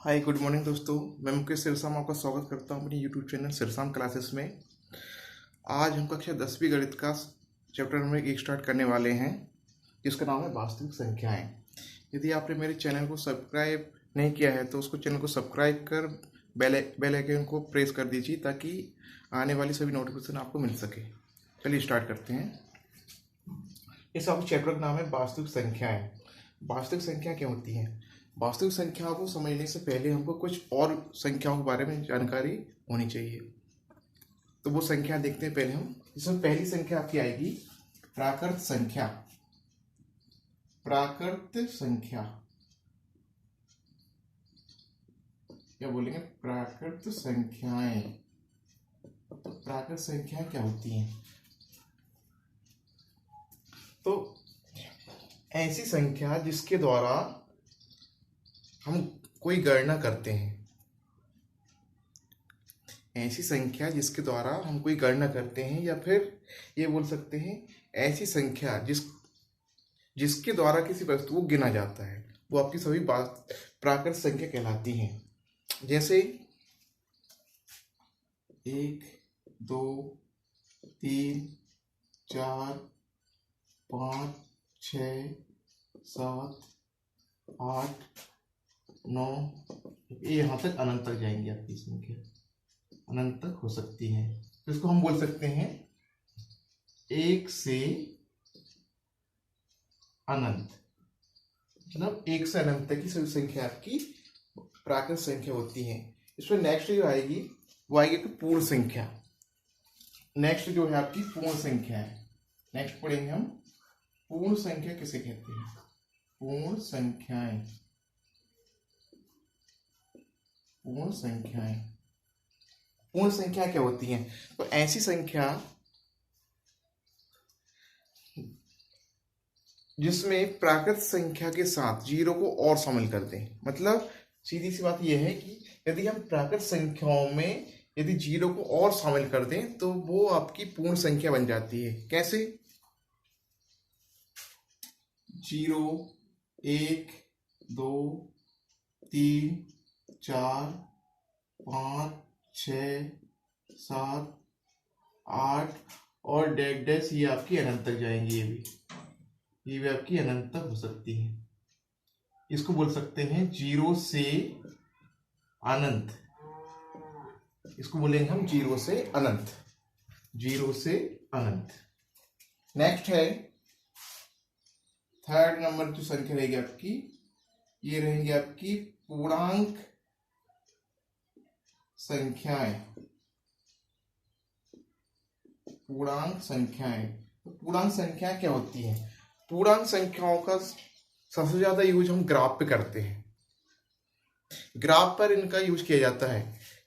Hi good morning दोस्तों। मैं मुकेश सिरसाम आपका स्वागत करता हूं अपनी यूट्यूब चैनल सिरसाम क्लासेस में। आज हम कक्षा 10वीं गणित का चैप्टर नंबर 1 स्टार्ट करने वाले हैं, जिसका नाम है वास्तविक संख्याएं। यदि आपने मेरे चैनल को सब्सक्राइब नहीं किया है तो उसको चैनल को सब्सक्राइब कर बेल आइकन को प्रेस कर दीजिए ताकि आने वाली सभी नोटिफिकेशन आपको मिल सके। चलिए स्टार्ट करते हैं। इस आपके चैप्टर का नाम है वास्तविक संख्याएं। वास्तविक संख्या क्या होती हैं? वास्तविक संख्याओं को समझने से पहले हमको कुछ और संख्याओं के बारे में जानकारी होनी चाहिए। तो वो संख्या देखते हैं पहले हम। इसमें पहली संख्या आपकी आएगी प्राकृत संख्या। प्राकृत संख्या क्या बोलेंगे? प्राकृत संख्याएं। तो प्राकृत संख्याएं क्या होती हैं? तो ऐसी संख्या जिसके द्वारा हम कोई गणना करते हैं। ऐसी संख्या जिसके द्वारा हम कोई गणना करते हैं, या फिर ये बोल सकते हैं ऐसी संख्या जिसके द्वारा किसी वस्तु को गिना जाता है, वो आपकी सभी बात प्राकृत संख्या कहलाती हैं। जैसे 1 2 3 4 5 6 7 8 9, ये यहाँ तक अनंत तक जाएंगे। आपकी संख्या अनंत तक हो सकती है। तो इसको हम बोल सकते हैं 1 से अनंत। मतलब 1 से अनंत तक की सभी संख्या आपकी प्राकृत संख्या होती है। इसमें नेक्स्ट जो आएगी वो आएगी पूर्ण संख्या। नेक्स्ट जो है आपकी पूर्ण संख्या है। नेक्स्ट पढ़ेंगे हम पूर्ण संख्या किसे कहते हैं। पूर्ण संख्याएं। पूर्ण संख्याएं। पूर्ण संख्या क्या होती हैं? तो ऐसी संख्या जिसमें प्राकृत संख्या के साथ जीरो को और शामिल कर दें। मतलब सीधी सी बात यह है कि यदि हम प्राकृत संख्याओं में यदि जीरो को और शामिल कर दें तो वो आपकी पूर्ण संख्या बन जाती है। कैसे? 0 1 2 3 4 5 6 7 8 और डैश डैश, ये आपकी अनंत तक जाएंगी। ये भी आपकी अनंत तक हो सकती है। इसको बोल सकते हैं 0 से अनंत। इसको बोलेंगे हम 0 से अनंत। 0 से अनंत। नेक्स्ट है थर्ड नंबर जो संख्या रहेगी आपकी, ये रहेंगी आपकी पूर्णांक संख्याएं। पूर्णांक संख्याएं। तो पूर्णांक संख्या क्या होती है? पूर्णांक संख्याओं का सबसे ज्यादा यूज हम ग्राफ पे करते हैं। ग्राफ पर इनका यूज किया जाता है।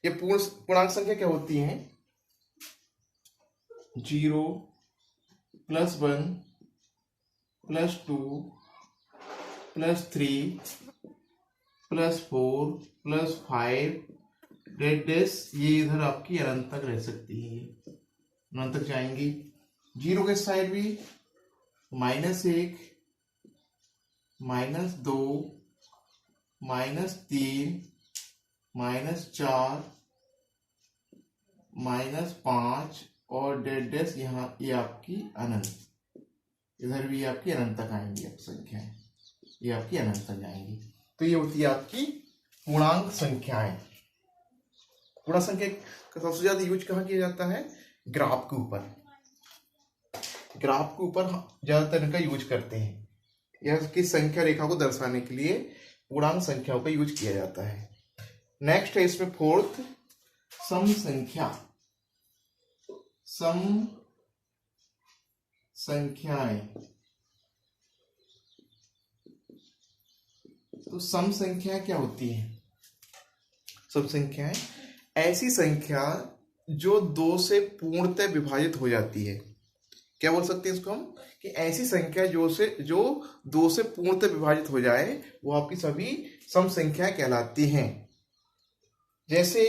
ये पूर्णांक संख्या क्या होती है? 0 +1 +2 +3 +4 +5 डेड डेस, ये इधर आपकी अनंत तक रह सकती है। अनंत तक जाएंगी। 0 के साइड भी -1 -2 -3 -4 -5 और डेड डेस, यहाँ ये आपकी अनंत। इधर भी आपकी अनंत तक आएंगी आप संख्याएं। ये आपकी अनंत तक जाएंगी। तो ये होती है आपकी पूर्णांक संख्याएं। पूर्णांक संख्या का सबसे ज्यादा यूज कहाँ किया जाता है? ग्राफ के ऊपर। ग्राफ के ऊपर ज्यादातर इनका यूज करते हैं। यह की संख्या रेखा को दर्शाने के लिए पूर्णांक संख्याओं का यूज किया जाता है। नेक्स्ट है इसमें फोर्थ सम संख्या। सम संख्याएं। तो सम संख्या क्या होती है? सम संख्याएं ऐसी संख्या जो 2 से पूर्णतः विभाजित हो जाती है। क्या बोल सकते हैं इसको हम? कि ऐसी संख्या जो 2 से पूर्णतः विभाजित हो जाए वो आपकी सभी सम संख्याएं कहलाती हैं। जैसे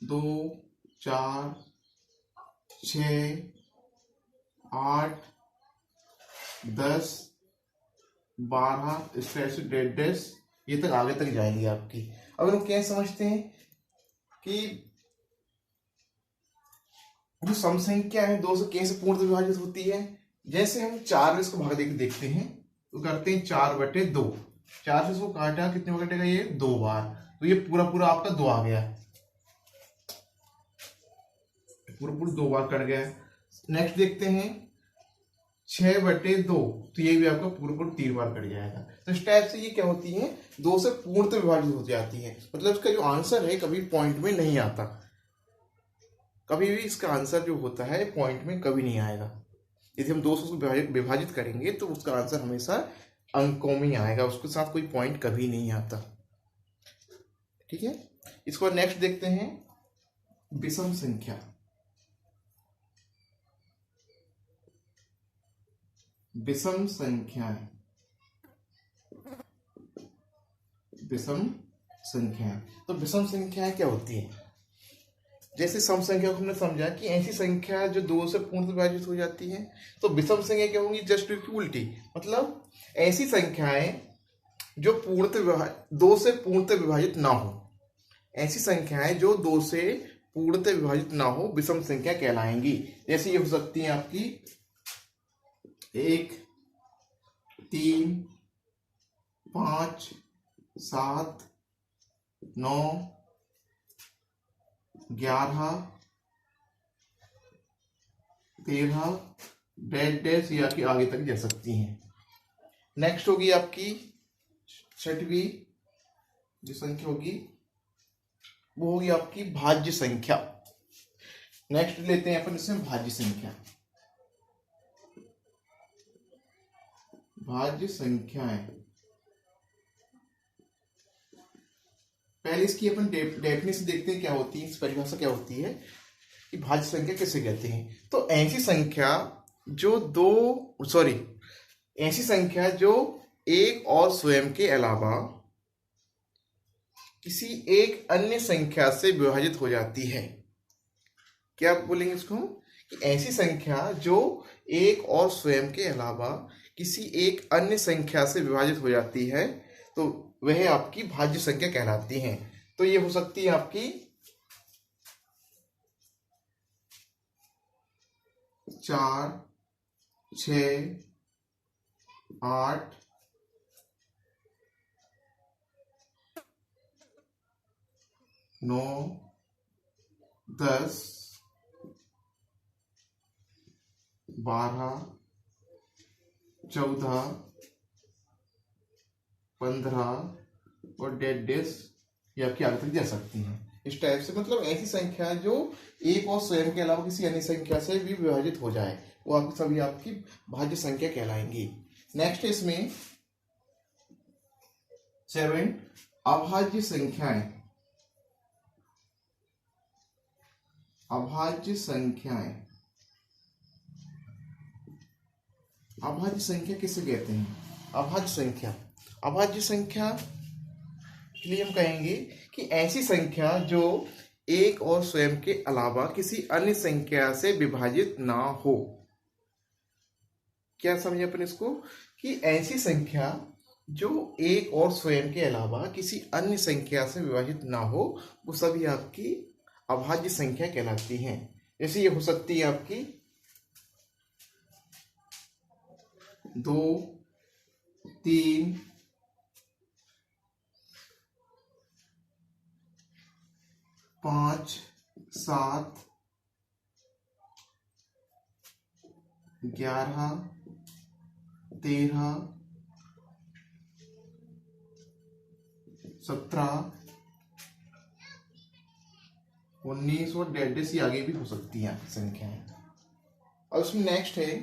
2 4 6 8 10 12 इस तरह से डेड डैश ये तक आगे तक जाएगी आपकी। अब हम क्या समझते हैं कि जो सम संख्या है 2 से कैसे पूर्णतः विभाजित होती है। जैसे हम 4 में इसको भाग देकर देखते हैं तो करते हैं 4/2। 4 से इसको काटा कितने बार कटेगा ये 2 बार, तो ये पूरा पूरा आपका 2 आ गया, पूरा पूरा 2 बार कट गया। नेक्स्ट देखते हैं 6/2, तो ये भी आपका पूरा पूरा 3 बार कट जाएगा। तो इस टाइप से ये क्या होती है 2 से पूर्णतः विभाजित हो जाती है। मतलब इसका जो आंसर है कभी पॉइंट में नहीं आता, कभी भी इसका आंसर जो होता है पॉइंट में कभी नहीं आएगा। यदि हम 2 से उसको विभाजित करेंगे तो उसका आंसर हमेशा अंकों में आएगा, उसके साथ कोई पॉइंट कभी नहीं आता। ठीक है, इसको नेक्स्ट देखते हैं विषम संख्या। विषम संख्याएं, विषम संख्याएं, तो विषम संख्याएं क्या होती है। जैसे सम संख्या को हमने समझा कि ऐसी संख्या जो 2 से पूर्णतः विभाजित हो जाती है, तो विषम संख्या क्या होंगी, जस्ट उसकी उल्टी। मतलब ऐसी संख्याएं जो 2 से पूर्णतः विभाजित ना हो, ऐसी संख्याएं जो 2 से पूर्णतः विभाजित ना हो विषम संख्या कहलाएंगी। जैसे ये हो सकती है आपकी 1, 3, 5, 7, 9, 11, 13 डैश डैश या कि आगे तक जा सकती हैं। नेक्स्ट होगी आपकी 6वीं जो संख्या होगी वो होगी आपकी भाज्य संख्या। नेक्स्ट लेते हैं अपन इसमें भाज्य संख्या। भाज्य संख्याएं, पहले इसकी अपन डेफिनेशन देखते हैं क्या होती है, इस परिभाषा क्या होती है कि भाज्य संख्या किसे कहते हैं। तो ऐसी संख्या जो एक और स्वयं के अलावा किसी एक अन्य संख्या से विभाजित हो जाती है। क्या बोलेंगे इसको कि ऐसी संख्या जो एक और स्वयं के अलावा किसी एक अन्य संख्या से विभाजित हो जाती है तो वह आपकी भाज्य संख्या कहलाती है। तो ये हो सकती है आपकी 4, 6, 8, 9, 10, 12, 14, 15 और डेड डेज ये आपकी आगे तक जा सकती हैं। इस टाइप से मतलब ऐसी संख्या जो एक और स्वयं के अलावा किसी अन्य संख्या से भी विभाजित हो जाए वो आपकी सभी आपकी भाज्य संख्या कहलाएंगी। नेक्स्ट इसमें 7 अभाज्य संख्याएं। अभाज्य संख्याएं, अभाज्य संख्या किसे कहते हैं। अभाज्य संख्या के लिए हम कहेंगे कि ऐसी संख्या जो एक और स्वयं के अलावा किसी अन्य संख्या से विभाजित ना हो। क्या समझे अपन इसको कि ऐसी संख्या जो एक और स्वयं के अलावा किसी अन्य संख्या से विभाजित ना हो वो सभी आपकी अभाज्य संख्या कहलाती हैं। जैसे ये हो सकती है आपकी 2, 3, 5, 7, 11, 13, 17, 19 और डेढ़ से आगे भी हो सकती हैं संख्याएं। और उसमें नेक्स्ट है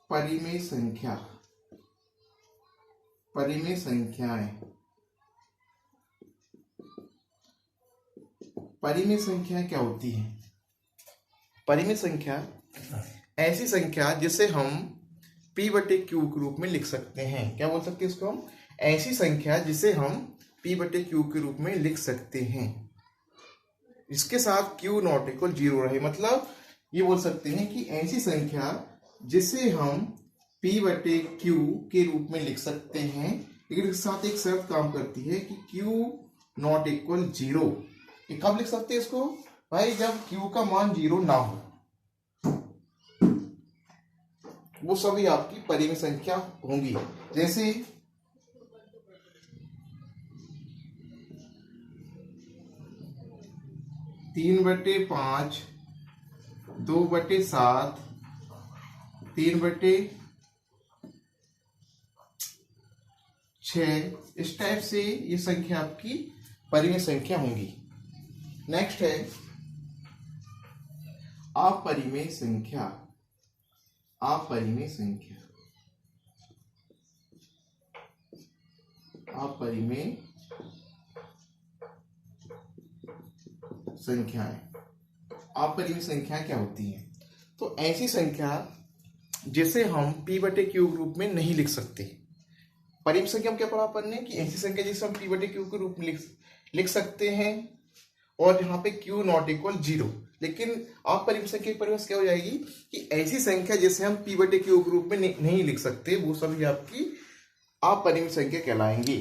परिमेय संख्या। परिमेय संख्याएं, परिमेय संख्याएं क्या होती है। परिमेय संख्या ऐसी संख्या जिसे हम p/q के रूप में लिख सकते हैं। क्या बोल सकते हैं इसको हम, ऐसी संख्या जिसे हम p/q के रूप में लिख सकते हैं इसके साथ q ≠ 0 रहे। मतलब ये बोल सकते हैं कि ऐसी संख्या जिसे हम p बटे q के रूप में लिख सकते हैं, लेकिन इसके साथ एक शर्त काम करती है कि q नॉट इक्वल 0। ये कब लिख सकते हैं इसको भाई? जब q का मान 0 ना हो, वो सभी आपकी परिमेय संख्या होंगी। जैसे 3/5, 2/7, 3/6, इस टाइप से ये संख्या आपकी परिमेय संख्या होंगी। नेक्स्ट है अपरिमेय संख्या। अपरिमेय संख्या, अपरिमेय संख्याएं। अपरिमेय संख्याएं क्या होती हैं? तो ऐसी संख्या जिसे हम p बटे q के रूप में नहीं लिख सकते। परिमेय संख्या हम क्या पढ़ा अपन ने कि ऐसी संख्या जिसे हम p बटे q के रूप में लिख सकते हैं और यहाँ पे q नॉट इक्वल 0। लेकिन अपरिमेय संख्या की परिभाषा क्या हो जाएगी कि ऐसी संख्या जिसे हम p बटे q के रूप में नहीं लिख सकते, वो सभी आपकी अपरिमेय संख्या कहलाएंगी।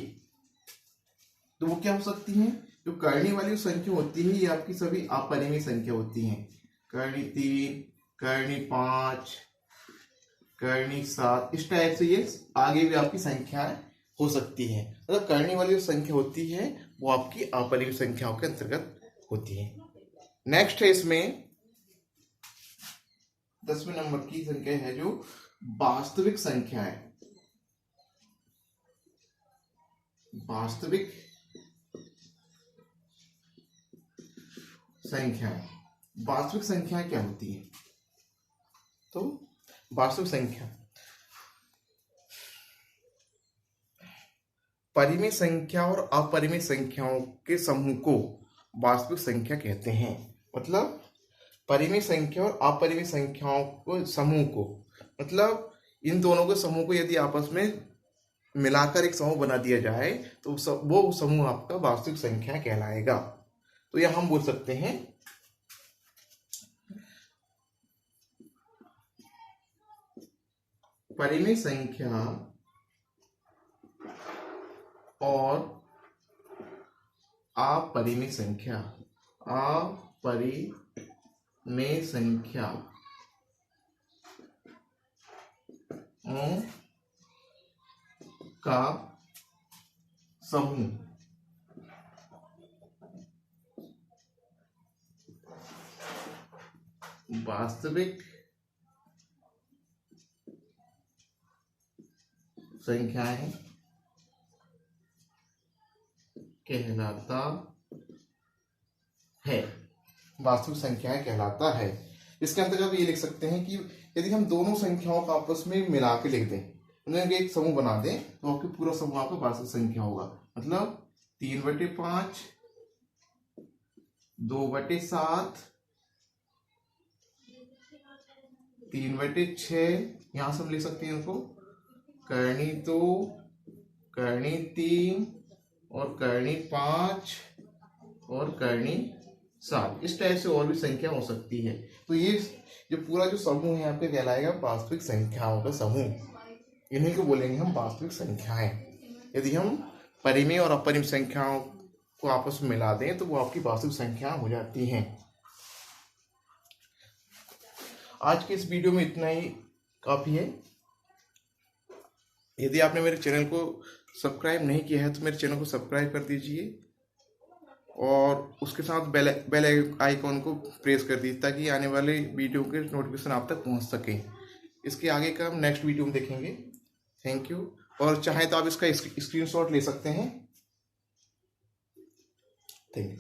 तो वो क्या हो सकती हैं? जो करने वाली संख्या होती है ये आपकी सभी अपरिमेय संख्या होती हैं। करनी 3, करनी 5, करनी 7, इस टाइप से ये आगे भी आपकी संख्याएं हो सकती है। मतलब करने वाली जो संख्या होती है वो आपकी अपरिमेय संख्याओं के अंतर्गत होती है। नेक्स्ट है इसमें 10वें नंबर की संख्या है जो वास्तविक संख्या है। वास्तविक संख्या। वास्तविक संख्या क्या होती है? तो वास्तविक संख्या परिमेय संख्या और अपरिमेय संख्याओं के समूह को वास्तविक संख्या कहते हैं। मतलब परिमेय संख्या और अपरिमेय संख्याओं को समूह को, मतलब इन दोनों के समूह को यदि आपस में मिलाकर एक समूह बना दिया जाए तो वो समूह आपका वास्तविक संख्या कहलाएगा। तो यह हम बोल सकते हैं परिमेय संख्या और अपरिमेय संख्या। अपरिमेय संख्या का समूह वास्तविक संख्याएं कहलाता है। वास्तविक संख्याएं कहलाता है। इसके अंतर्गत ये लिख सकते हैं कि यदि हम दोनों संख्याओं का आपस में मिला के लिख दें, उन्हें एक समूह बना दें, तो आपके पूरा समूह आपका वास्तविक संख्या होगा। मतलब 3/5, 2/7, 3/6, यहां से हम लिख सकते हैं इसको करनी 2, करनी 3 और करनी 5 और करनी 7, इस टाइप से और भी संख्या हो सकती है। तो ये जो पूरा जो समूह है आपका कहलाएगा वास्तविक संख्याओं का समूह। इन्हीं को बोलेंगे हम वास्तविक संख्याएं। यदि हम परिमेय और अपरिमेय संख्याओं को आपस में मिला दें तो वो आपकी वास्तविक संख्या हो जाती हैं। आज के इस वीडियो में इतना ही काफी है। यदि आपने मेरे चैनल को सब्सक्राइब नहीं किया है तो मेरे चैनल को सब्सक्राइब कर दीजिए और उसके साथ बेल आइकॉन को प्रेस कर दीजिए ताकि आने वाले वीडियो के नोटिफिकेशन आप तक पहुंच सके। इसके आगे का हम नेक्स्ट वीडियो में देखेंगे। Thank you. और चाहे तो आप इसका स्क्रीनशॉट ले सकते हैं। Thank you.